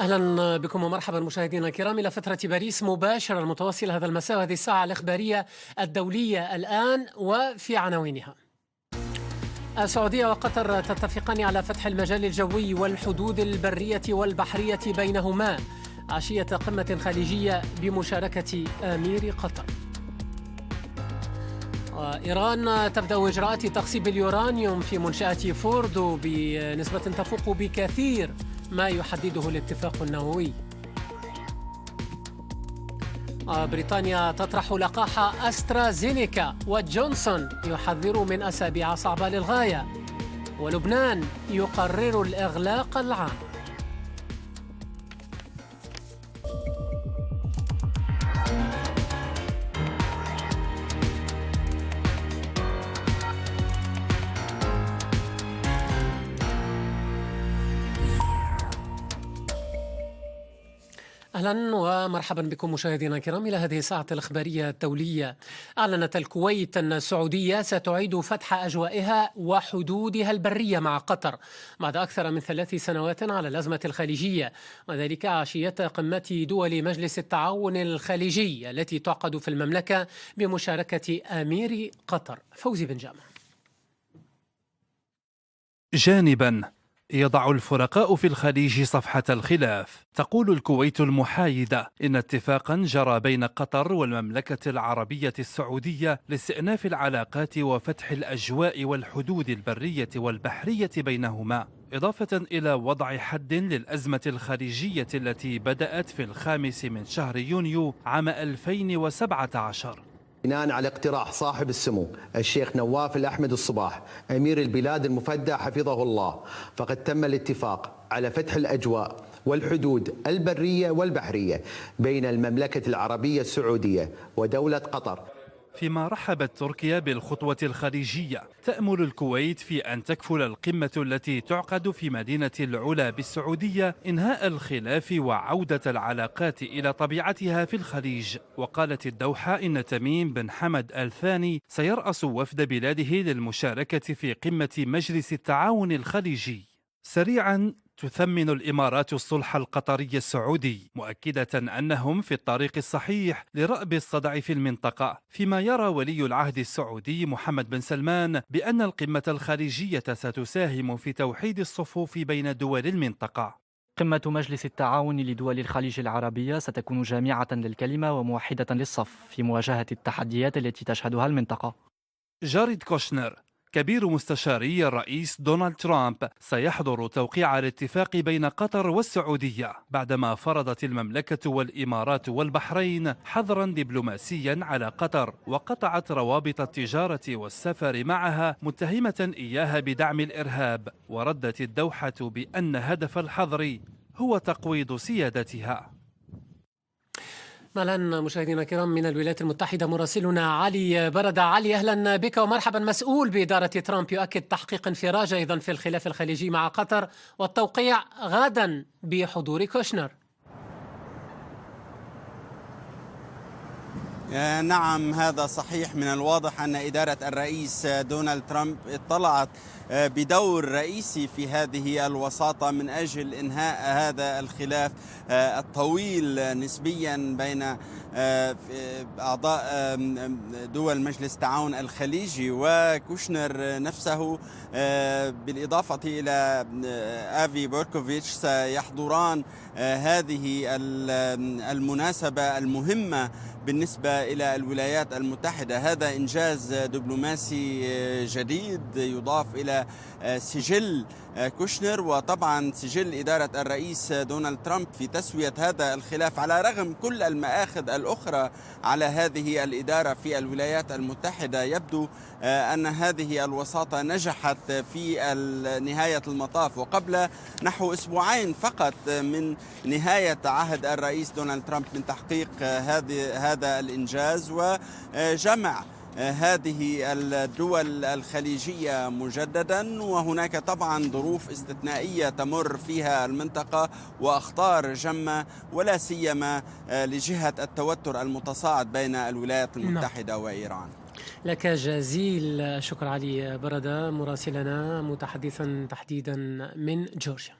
أهلا بكم ومرحبا مشاهدينا الكرام إلى فترة باريس مباشرة المتواصلة هذا المساء وهذه الساعة الإخبارية الدولية الآن وفي عناوينها. السعودية وقطر تتفقان على فتح المجال الجوي والحدود البرية والبحرية بينهما عشية قمة خليجية بمشاركة أمير قطر. إيران تبدأ إجراءات تخصيب اليورانيوم في منشأة فوردو بنسبة تفوق بكثير ما يحدده الاتفاق النووي. بريطانيا تطرح لقاح أسترازينيكا وجونسون يحذر من أسابيع صعبة للغاية. ولبنان يقرر الإغلاق العام. أهلا ومرحبا بكم مشاهدينا الكرام إلى هذه الساعة الإخبارية الدولية. أعلنت الكويت أن السعودية ستعيد فتح أجوائها وحدودها البرية مع قطر بعد أكثر من 3 سنوات على الأزمة الخليجية، وذلك عشية قمة دول مجلس التعاون الخليجي التي تعقد في المملكة بمشاركة أمير قطر. فوزي بن جامع. جانبا يضع الفرقاء في الخليج صفحة الخلاف. تقول الكويت المحايدة إن اتفاقا جرى بين قطر والمملكة العربية السعودية لاستئناف العلاقات وفتح الأجواء والحدود البرية والبحرية بينهما، إضافة إلى وضع حد للأزمة الخليجية التي بدأت في 5 من شهر يونيو عام 2017. بناء على اقتراح صاحب السمو الشيخ نواف الأحمد الصباح أمير البلاد المفدى حفظه الله، فقد تم الاتفاق على فتح الأجواء والحدود البرية والبحرية بين المملكة العربية السعودية ودولة قطر. فيما رحبت تركيا بالخطوة الخليجية، تأمل الكويت في أن تكفل القمة التي تعقد في مدينة العلا بالسعودية إنهاء الخلاف وعودة العلاقات إلى طبيعتها في الخليج. وقالت الدوحة إن تميم بن حمد آل ثاني سيرأس وفد بلاده للمشاركة في قمة مجلس التعاون الخليجي. سريعا تثمن الإمارات الصلح القطري السعودي، مؤكدة أنهم في الطريق الصحيح لرأب الصدع في المنطقة، فيما يرى ولي العهد السعودي محمد بن سلمان بأن القمة الخليجية ستساهم في توحيد الصفوف بين دول المنطقة. قمة مجلس التعاون لدول الخليج العربية ستكون جامعة للكلمة وموحدة للصف في مواجهة التحديات التي تشهدها المنطقة. جاريد كوشنر كبير مستشاري الرئيس دونالد ترامب سيحضر توقيع الاتفاق بين قطر والسعودية بعدما فرضت المملكة والإمارات والبحرين حظرا دبلوماسيا على قطر وقطعت روابط التجارة والسفر معها، متهمة إياها بدعم الإرهاب. وردت الدوحة بأن هدف الحظر هو تقويض سيادتها. الآن مشاهدينا الكرام من الولايات المتحدة مراسلنا علي برد. علي أهلا بك ومرحبا. مسؤول بإدارة ترامب يؤكد تحقيق انفراج أيضا في الخلاف الخليجي مع قطر والتوقيع غدا بحضور كوشنر. نعم، هذا صحيح. من الواضح أن إدارة الرئيس دونالد ترامب اطلعت بدور رئيسي في هذه الوساطة من أجل إنهاء هذا الخلاف الطويل نسبيا بين أعضاء دول مجلس التعاون الخليجي وكوشنر نفسه، بالإضافة إلى آفي بوركوفيتش، سيحضران هذه المناسبة المهمة بالنسبة إلى الولايات المتحدة. هذا إنجاز دبلوماسي جديد يضاف إلى سجل كوشنر وطبعا سجل إدارة الرئيس دونالد ترامب في تسوية هذا الخلاف، على رغم كل المآخذ الأخرى على هذه الإدارة في الولايات المتحدة. يبدو أن هذه الوساطة نجحت في نهاية المطاف، وقبل نحو أسبوعين فقط من نهاية عهد الرئيس دونالد ترامب من تحقيق هذا الإنجاز وجمع هذه الدول الخليجية مجددا. وهناك طبعا ظروف استثنائية تمر فيها المنطقة وأخطار جمة، ولا سيما لجهة التوتر المتصاعد بين الولايات المتحدة وإيران. لك جزيل الشكر علي بردة مراسلنا متحدثا تحديدا من جورجيا.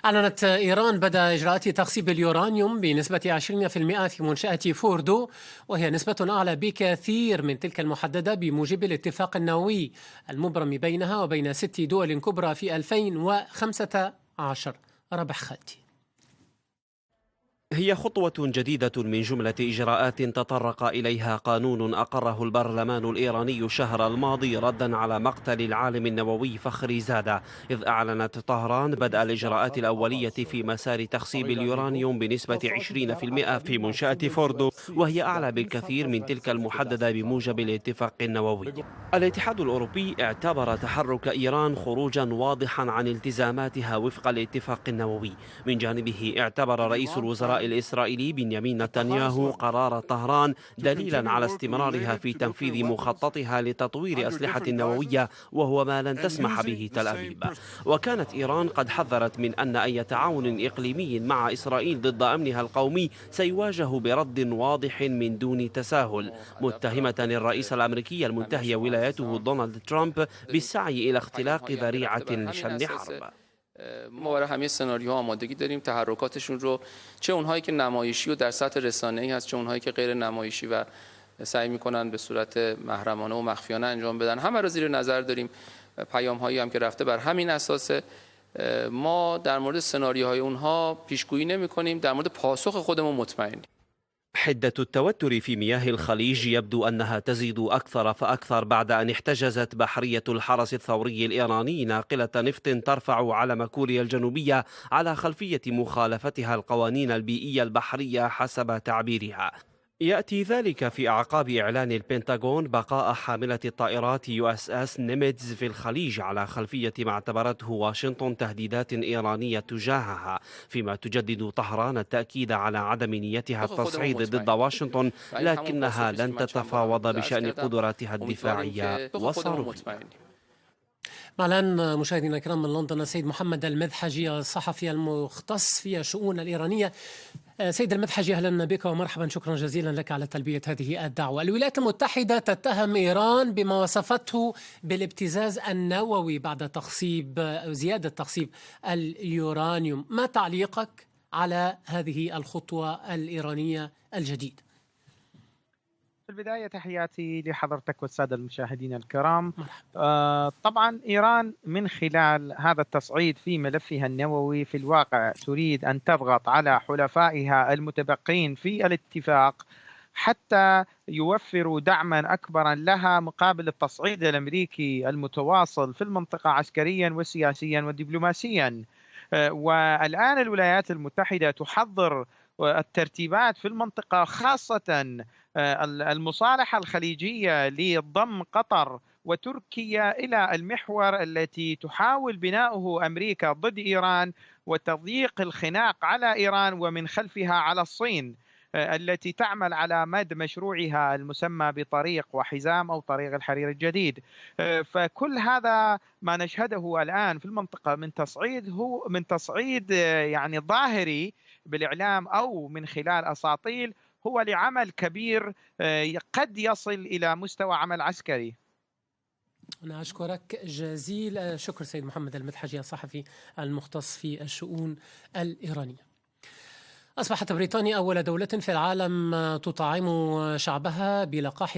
أعلنت إيران بدء إجراءات تخصيب اليورانيوم بنسبة 20% في منشأة فوردو، وهي نسبة أعلى بكثير من تلك المحددة بموجب الاتفاق النووي المبرم بينها وبين 6 دول كبرى في 2015. ربح خالتي. هي خطوة جديدة من جملة إجراءات تطرق إليها قانون أقره البرلمان الإيراني الشهر الماضي ردا على مقتل العالم النووي فخري زادة، إذ أعلنت طهران بدء الإجراءات الأولية في مسار تخصيب اليورانيوم بنسبة 20% في منشأة فوردو، وهي أعلى بالكثير من تلك المحددة بموجب الاتفاق النووي. الاتحاد الأوروبي اعتبر تحرك إيران خروجا واضحا عن التزاماتها وفق الاتفاق النووي. من جانبه اعتبر رئيس الوزراء الإسرائيلي بنيامين نتنياهو قرار طهران دليلا على استمرارها في تنفيذ مخططها لتطوير أسلحة نووية، وهو ما لن تسمح به تل أبيب. وكانت إيران قد حذرت من أن أي تعاون إقليمي مع إسرائيل ضد أمنها القومي سيواجه برد واضح من دون تساهل، متهمة الرئيس الأمريكي المنتهي ولايته دونالد ترامب بالسعي إلى اختلاق ذريعة لشن حرب. ما برای همه سناریوها آمادگی داریم تحرکاتشون رو، چه اونهایی که نمایشی و در سطح رسانه‌ای هست، چه اونهایی که غیر نمایشی و سعی می‌کنن به صورت محرمانه و مخفیانه انجام بدن، همه رو زیر نظر داریم. پیام‌هایی هم که رفته بر همین اساس ما در مورد سناریوهای اونها پیشگویی نمی‌کنیم، در مورد پاسخ خودمون مطمئنیم. حدة التوتر في مياه الخليج يبدو أنها تزيد أكثر فأكثر بعد أن احتجزت بحرية الحرس الثوري الإيراني ناقلة نفط ترفع علم كوريا الجنوبية على خلفية مخالفتها القوانين البيئية البحرية حسب تعبيرها. يأتي ذلك في أعقاب إعلان البنتاغون بقاء حاملة الطائرات USS نيميتز في الخليج على خلفية ما اعتبرته واشنطن تهديدات إيرانية تجاهها، فيما تجدد طهران التأكيد على عدم نيتها التصعيد ضد واشنطن، لكنها لن تتفاوض بشأن قدراتها الدفاعية والصاروخية. الآن مشاهدينا الكرام من لندن السيد محمد المذحجي الصحفي المختص في الشؤون الإيرانية. سيد المذحجي، أهلا بك ومرحبا، شكرا جزيلا لك على تلبية هذه الدعوة. الولايات المتحدة تتهم إيران بما وصفته بالابتزاز النووي بعد زيادة تخصيب اليورانيوم. ما تعليقك على هذه الخطوة الإيرانية الجديدة؟ في البداية تحياتي لحضرتك والسادة المشاهدين الكرام. طبعا إيران من خلال هذا التصعيد في ملفها النووي في الواقع تريد أن تضغط على حلفائها المتبقين في الاتفاق حتى يوفروا دعما أكبر لها مقابل التصعيد الأمريكي المتواصل في المنطقة عسكريا وسياسيا ودبلوماسيا. والآن الولايات المتحدة تحضر الترتيبات في المنطقة، خاصة المصالحة الخليجية لضم قطر وتركيا إلى المحور التي تحاول بناؤه أمريكا ضد إيران وتضييق الخناق على إيران ومن خلفها على الصين التي تعمل على مد مشروعها المسمى بطريق وحزام أو طريق الحرير الجديد. فكل هذا ما نشهده الآن في المنطقة من تصعيد يعني ظاهري بالإعلام أو من خلال أساطيل، هو لعمل كبير قد يصل إلى مستوى عمل عسكري. أنا أشكرك جزيل الشكر سيد محمد المذحجي الصحفي المختص في الشؤون الإيرانية. أصبحت بريطانيا أول دولة في العالم تطعم شعبها بلقاح